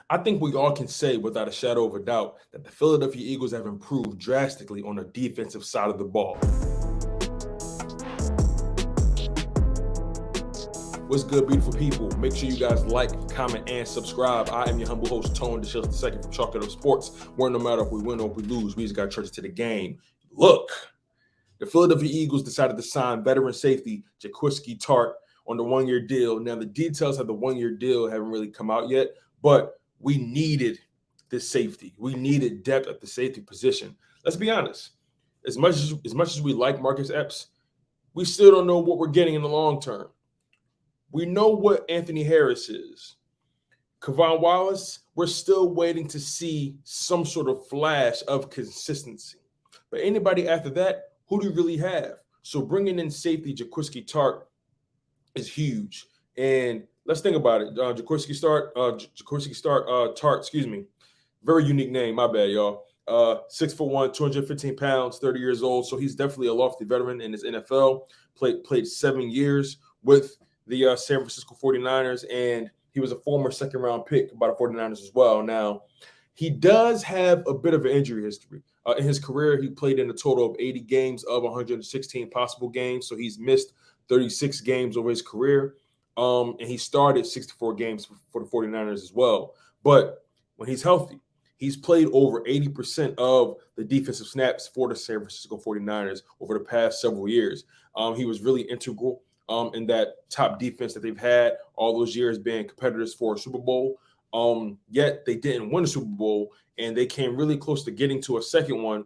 I think we all can say without a shadow of a doubt that the Philadelphia Eagles have improved drastically on the defensive side of the ball. What's good, beautiful people? Make sure you guys like, comment, and subscribe. I am your humble host, Tone DeShields II from Chalk It Up Sports, where no matter if we win or if we lose, we just got church to the game. Look, the Philadelphia Eagles decided to sign veteran safety Jaquiski Tartt on the one-year deal. Now, the details of the one-year deal haven't really come out yet, but we needed this safety. We needed depth at the safety position. Let's be honest. As much as we like Marcus Epps, we still don't know what we're getting in the long term. We know what Anthony Harris is. Kevon Wallace, we're still waiting to see some sort of flash of consistency. But anybody after that, who do you really have? So bringing in safety Jaquiski Tartt is huge. And let's think about it. Jaquiski Tartt, very unique name. My bad, y'all. 6'1", 215 pounds, 30 years old. So he's definitely a lofty veteran in his NFL. Played 7 years with the San Francisco 49ers, and he was a former second-round pick by the 49ers as well. Now, he does have a bit of an injury history. In his career, he played in a total of 80 games of 116 possible games, so he's missed 36 games over his career, and he started 64 games for the 49ers as well. But when he's healthy, he's played over 80% of the defensive snaps for the San Francisco 49ers over the past several years. He was really integral in that top defense that they've had all those years, being competitors for a Super Bowl. Yet they didn't win a Super Bowl, and they came really close to getting to a second one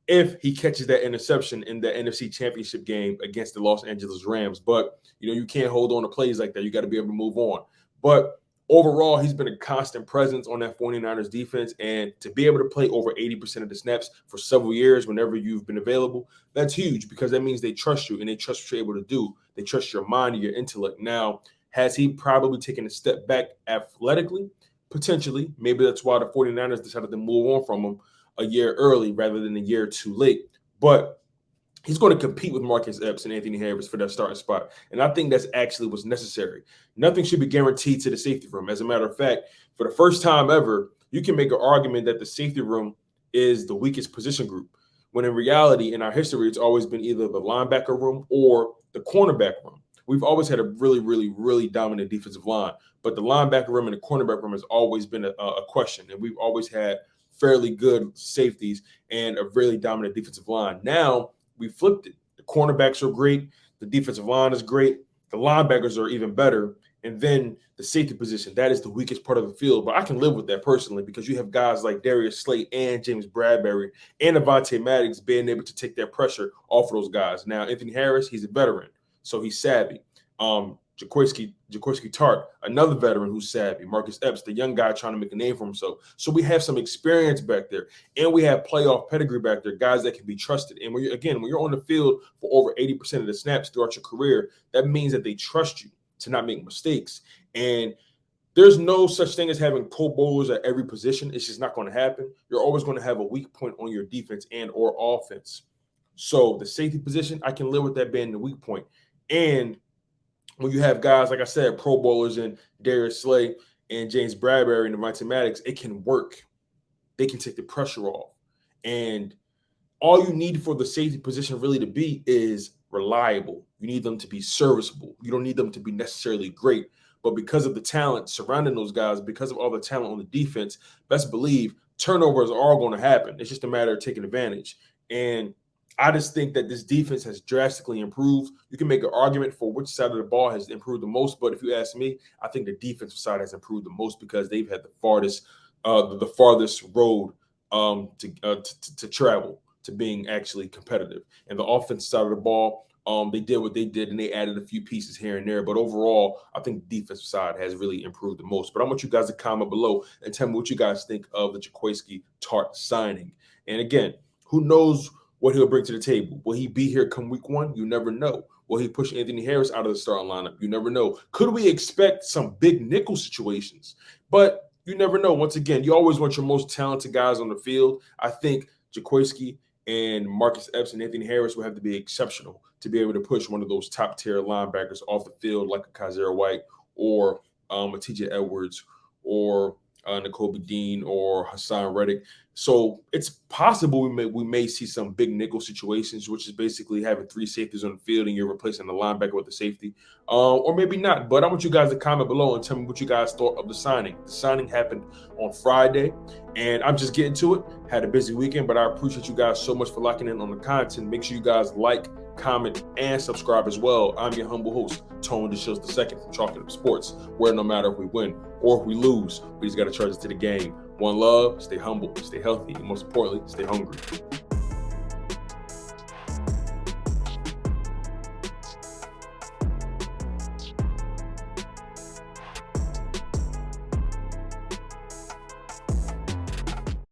if he catches that interception in the NFC Championship game against the Los Angeles Rams. But, you can't hold on to plays like that. You got to be able to move on. But overall, he's been a constant presence on that 49ers defense, and to be able to play over 80% of the snaps for several years whenever you've been available, that's huge because that means they trust you and they trust what you're able to do. They trust your mind and your intellect. Now, has he probably taken a step back athletically? Potentially. Maybe that's why the 49ers decided to move on from him a year early rather than a year too late. But he's going to compete with Marcus Epps and Anthony Harris for that starting spot. And I think that's actually what's necessary. Nothing should be guaranteed to the safety room. As a matter of fact, for the first time ever, you can make an argument that the safety room is the weakest position group, when in reality, in our history, it's always been either the linebacker room or the cornerback room. We've always had a really, really, really dominant defensive line, but the linebacker room and the cornerback room has always been a question, and we've always had fairly good safeties and a really dominant defensive line. Now, we flipped it. The cornerbacks are great. The defensive line is great. The linebackers are even better. And then the safety position, that is the weakest part of the field. But I can live with that personally because you have guys like Darius Slate and James Bradbury and Avonte Maddox being able to take that pressure off of those guys. Now, Anthony Harris, he's a veteran, so he's savvy. Jaquiski Tartt, another veteran who's savvy. Marcus Epps, the young guy trying to make a name for himself. So we have some experience back there, and we have playoff pedigree back there, guys that can be trusted. And when you're on the field for over 80% of the snaps throughout your career, that means that they trust you to not make mistakes. And there's no such thing as having Pro Bowlers at every position. It's just not going to happen. You're always going to have a weak point on your defense and or offense. So the safety position, I can live with that being the weak point. And when you have guys, like I said, Pro Bowlers and Darius Slay and James Bradbury and Avonte Maddox, it can work. They can take the pressure off. And all you need for the safety position really to be is reliable. You need them to be serviceable. You don't need them to be necessarily great. But because of the talent surrounding those guys, because of all the talent on the defense, best believe turnovers are all going to happen. It's just a matter of taking advantage. And I just think that this defense has drastically improved. You can make an argument for which side of the ball has improved the most, but if you ask me, I think the defensive side has improved the most because they've had the farthest road to travel to being actually competitive. And the offensive side of the ball, they did what they did, and they added a few pieces here and there. But overall, I think the defensive side has really improved the most. But I want you guys to comment below and tell me what you guys think of the Jaquiski Tartt signing. And again, who knows what he'll bring to the table? Will he be here come week one? You never know. Will he push Anthony Harris out of the starting lineup? You never know. Could we expect some big nickel situations? But you never know. Once again, you always want your most talented guys on the field. I think Jaquiski and Marcus Epps and Anthony Harris will have to be exceptional to be able to push one of those top-tier linebackers off the field like a Kaiser White or a TJ Edwards or N'Kobe Dean or Hassan Reddick. So it's possible we may see some big nickel situations, which is basically having 3 safeties on the field and you're replacing the linebacker with the safety, or maybe not. But I want you guys to comment below and tell me what you guys thought of the signing. The signing happened on Friday, and I'm just getting to it. Had a busy weekend, but I appreciate you guys so much for locking in on the content. Make sure you guys like, comment, and subscribe as well. I'm your humble host, Tone DeShields II from Chalking Up Sports, where no matter if we win or if we lose, we just got to charge it to the game. One love, stay humble, stay healthy, and most importantly, stay hungry.